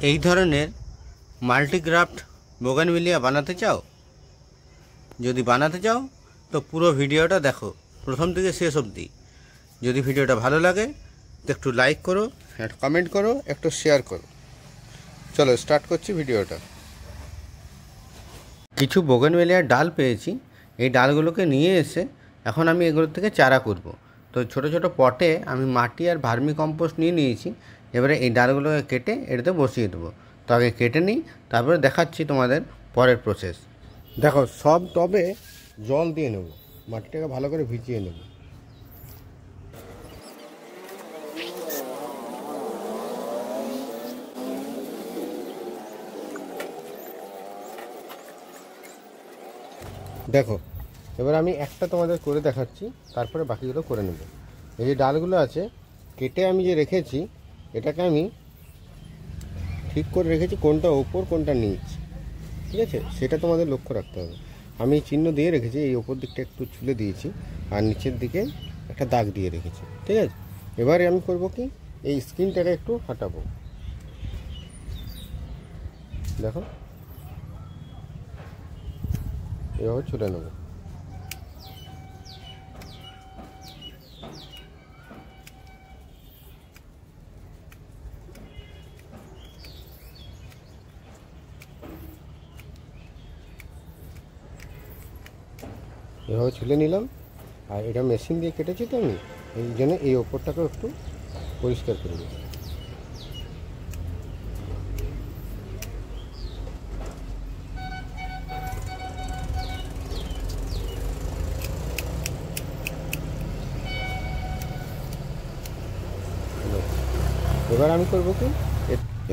এই ধরনের multigraft bougainvillea বানাতে চাও? যদি বানাতে চাও তো পুরো ভিডিওটা দেখো প্রথম থেকে শেষ অবধি। যদি ভিডিওটা ভালো লাগে তো একটু লাইক করো, একটা কমেন্ট করো, একটু শেয়ার করো। চলো স্টার্ট করছি ভিডিওটা। কিছু বোগানভিলিয়ার ডাল পেয়েছি, এই ডালগুলোকে নিয়ে এসে এখন আমি এগুলোর থেকে চারা করব। তো ছোট ছোট পটে আমি মাটি আর ভার্মি কম্পোস্ট নিয়ে নিয়েছি। এবারে এই ডালগুলোকে কেটে এটাতে বসিয়ে দেবো। তো আগে কেটে নিই, তারপরে দেখাচ্ছি তোমাদের পরের প্রসেস। দেখো, সব টবে জল দিয়ে নেব, মাটিটাকে ভালো করে ভিজিয়ে নেব। দেখো, এবার আমি একটা তোমাদের করে দেখাচ্ছি, তারপরে বাকিগুলো করে নেব। এই যে ডালগুলো আছে কেটে আমি যে রেখেছি, এটাকে আমি ঠিক করে রেখেছি কোনটা ওপর কোনটা নিচ, ঠিক আছে? সেটা তোমাদের লক্ষ্য রাখতে হবে। আমি চিহ্ন দিয়ে রেখেছি, এই ওপর দিকটা একটু ছুলে দিয়েছি আর নিচের দিকে একটা দাগ দিয়ে রেখেছি, ঠিক আছে? এবারে আমি করব কি, এই স্কিনটাকে একটু ফাটাবো। দেখো, এভাবে ছুলে নেব। এভাবে ছুলে নিলাম। আর এটা মেশিন দিয়ে কেটেছি তো আমি, এই জন্য এই ওপরটাকে একটু পরিষ্কার করে দিই। এবার আমি করবো কি,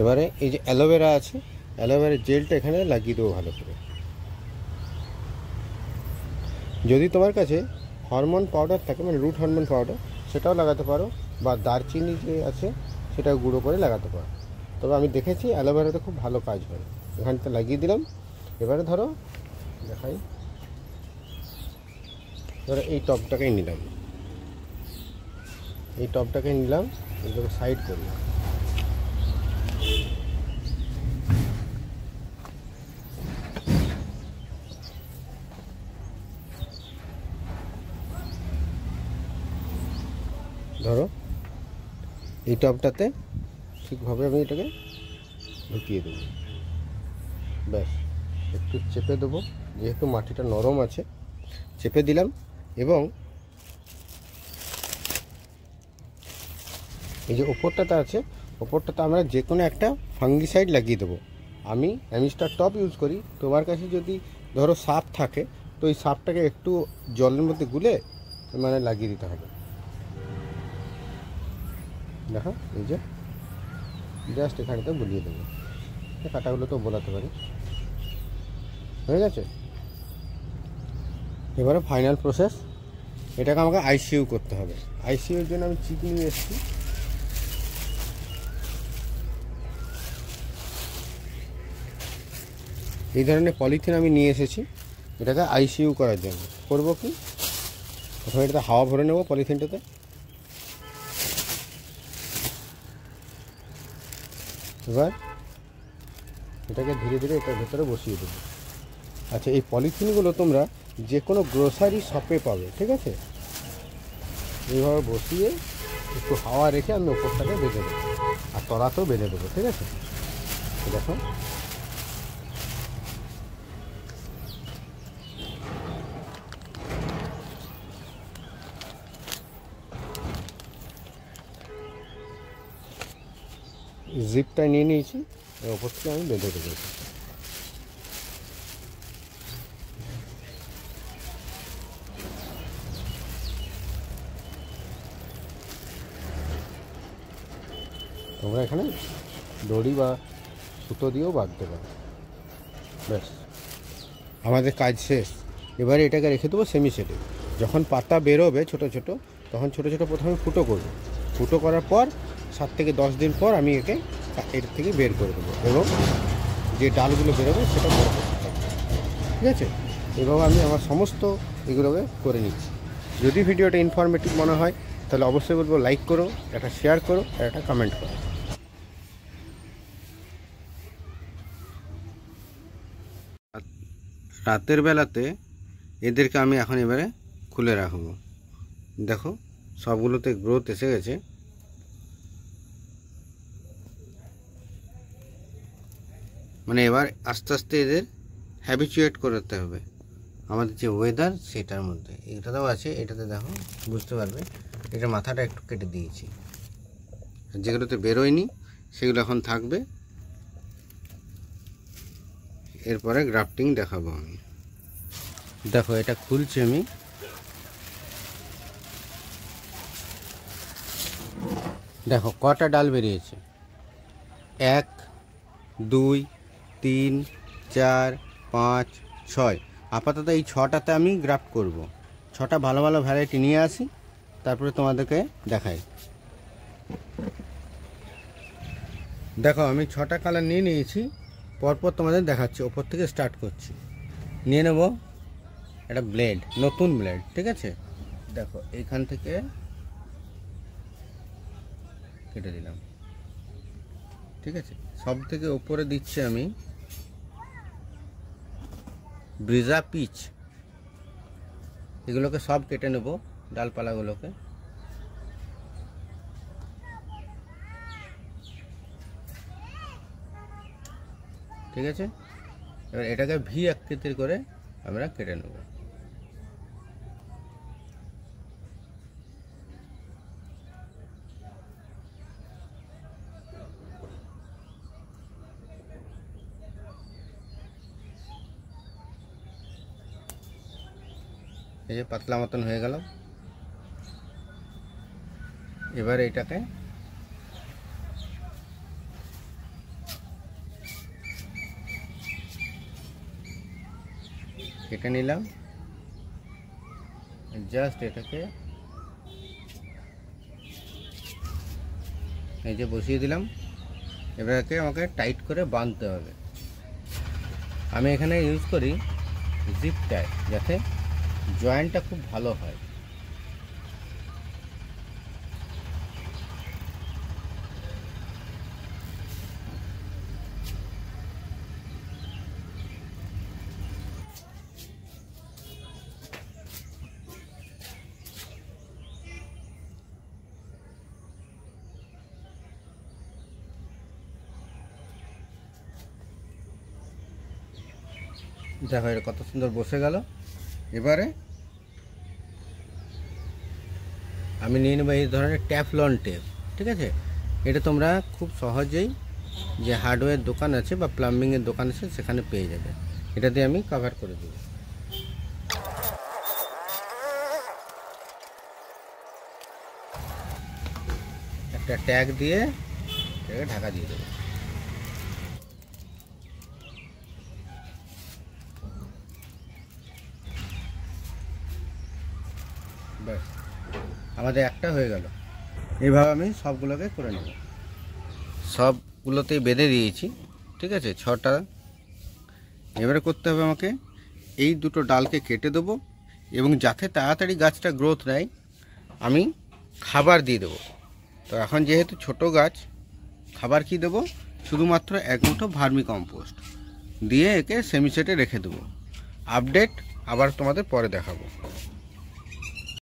এবারে এই যে অ্যালোভেরা আছে, অ্যালোভেরার জেলটা এখানে লাগিয়ে দেবো ভালো করে। যদি তোমার কাছে হরমোন পাউডার থাকে, মানে রুট হরমোন পাউডার, সেটাও লাগাতে পারো, বা দারচিনি যে আছে সেটা গুঁড়ো করে লাগাতে পারো। তবে আমি দেখেছি অ্যালোভেরাতে খুব ভালো কাজ হয়। এখানটা লাগিয়ে দিলাম। এবারে ধরো দেখাই, ধরো এই টবটাকেই নিলাম, এই টবটাকে নিলাম, এগুলোকে সাইড করি। ধরো এই টবটাতে ঠিকভাবে আমি এটাকে ঢুকিয়ে দেবো। ব্যাস, একটু চেপে দেবো, যেহেতু মাটিটা নরম আছে চেপে দিলাম। এবং এই যে ওপরটাতে আছে, ওপরটাতে আমরা যে কোনো একটা ফাঙ্গিসাইড লাগিয়ে দেবো। আমি অ্যামিস্টার টপ ইউজ করি। তোমার কাছে যদি ধরো সাপ থাকে, তো এই সাপটাকে একটু জলের মধ্যে গুলে মানে লাগিয়ে দিতে হবে। দেখো, এই যে জাস্ট এখানটা বুলিয়ে দেবো, কাঁটাগুলো তো বোলাতে পারি। হয়ে গেছে। এবারে ফাইনাল প্রসেস, এটাকে আমাকে আইসিইউ করতে হবে। আইসিইউর জন্য আমি চিপ নিয়ে এসেছি। এই ধরনের পলিথিন আমি নিয়ে এসেছি এটাকে আইসিইউ করার জন্য। করব কি, প্রথমে এটাতে হাওয়া ভরে নেব পলিথিনটাতে। এবার এটাকে ধীরে ধীরে এটার ভেতরে বসিয়ে দেবো। আচ্ছা, এই পলিথিনগুলো তোমরা যে কোনো গ্রোসারি শপে পাবে, ঠিক আছে? এইভাবে বসিয়ে একটু হাওয়া রেখে আমি ওপরটাকে বেঁধে দেবো, আর তলাতেও বেঁধে দেবো, ঠিক আছে? দেখো, জিপটা নিয়ে নিয়েছি, ওপর থেকে আমি বেঁধে দেবো। তোমরা এখানে দড়ি বা সুতো দিয়েও বাঁধতে পারো। ব্যাস, আমাদের কাজ শেষ। এবারে এটাকে রেখে দেবো সেমি সেটে। যখন পাতা বেরোবে ছোট ছোট, তখন ছোট ছোট প্রথমে ফুটো করব। ফুটো করার পর 7 থেকে 10 দিন পর আমি একে এর থেকে বের করে দেবো, এবং যে ডালগুলো বেরোবে সেটা বড় করতে থাকবে, ঠিক আছে? এভাবে আমি আমার সমস্ত এগুলোকে করে নিচ্ছি। যদি ভিডিওটা ইনফরমেটিভ মনে হয় তাহলে অবশ্যই বলবো লাইক করো, একটা শেয়ার করো, আর একটা কমেন্ট করো। রাতের বেলাতে এদেরকে আমি এখন এবারে খুলে রাখবো। দেখো সবগুলোতে গ্রোথ এসে গেছে। মানে এবার আস্তে আস্তে এদের হ্যাবিচুয়েট করতে হবে আমাদের যে ওয়েদার সেটার মধ্যে। এটাতেও আছে, এটাতে দেখো বুঝতে পারবে, এটা মাথাটা একটু কেটে দিয়েছি। যেগুলোতে বেরোয়নি সেগুলো এখন থাকবে। এরপরে গ্রাফটিং দেখাবো আমি। দেখো এটা খুলছি আমি। দেখো কটা ডাল বেরিয়েছে, 1 2 3 4 5 6। আপাতত এই 6টাতে আমি গ্রাফট করব। 6টা ভালো ভালো ভ্যারাইটি নিয়ে আসি, তারপরে তোমাদেরকে দেখাই। দেখো আমি 6টা কালার নিয়ে নিয়েছি, পরপর তোমাদের দেখাচ্ছি। ওপর থেকে স্টার্ট করছি। নিয়ে নেব একটা ব্লেড, নতুন ব্লেড, ঠিক আছে। দেখো এইখান থেকে কেটে দিলাম, ঠিক আছে। সব থেকে ওপরে দিচ্ছি আমি ব্রিজা পিচ। এগুলোকে সব কেটে নেব, ডালপালাগুলোকে। ঠিক আছে, এবার এটাকে ভি আকৃতির করে আমরা কেটে নেব। এই যে পাতলা মতন হয়ে গেল। এবার এটাকে কেটে নিলাম, জাস্ট এটাকে এই যে বসিয়ে দিলাম। এবারকে আমাকে টাইট করে বাঁধতে হবে। আমি এখানে ইউজ করি জিপ টাই, যাতে জয়েন্টটা খুব ভালো হয়। দেখো এটা কত সুন্দর বসে গেল। এবারে আমি নিয়ে নেব এই ধরনের ট্যাফলন টেপ, ঠিক আছে। এটা তোমরা খুব সহজেই যে হার্ডওয়্যার দোকান আছে বা প্লাম্বিংয়ের দোকান আছে সেখানে পেয়ে যাবে। এটা দিয়ে আমি কভার করে দেব। একটা ট্যাগ দিয়ে এটাকে ঢাকা দিয়ে দেবো। ব্যাস, আমাদের একটা হয়ে গেল। এইভাবে আমি সবগুলোকে করে নেব। সবগুলোতেই বেঁধে দিয়েছি, ঠিক আছে, 6টা। এবারে করতে হবে আমাকে এই দুটো ডালকে কেটে দেবো, এবং যাতে তাড়াতাড়ি গাছটা গ্রোথ নেয় আমি খাবার দিয়ে দেবো। তো এখন যেহেতু ছোট গাছ, খাবার কি দেবো, শুধুমাত্র 1 মুঠো ভার্মি কম্পোস্ট দিয়ে একে সেমি সেটে রেখে দেবো। আপডেট আবার তোমাদের পরে দেখাবো।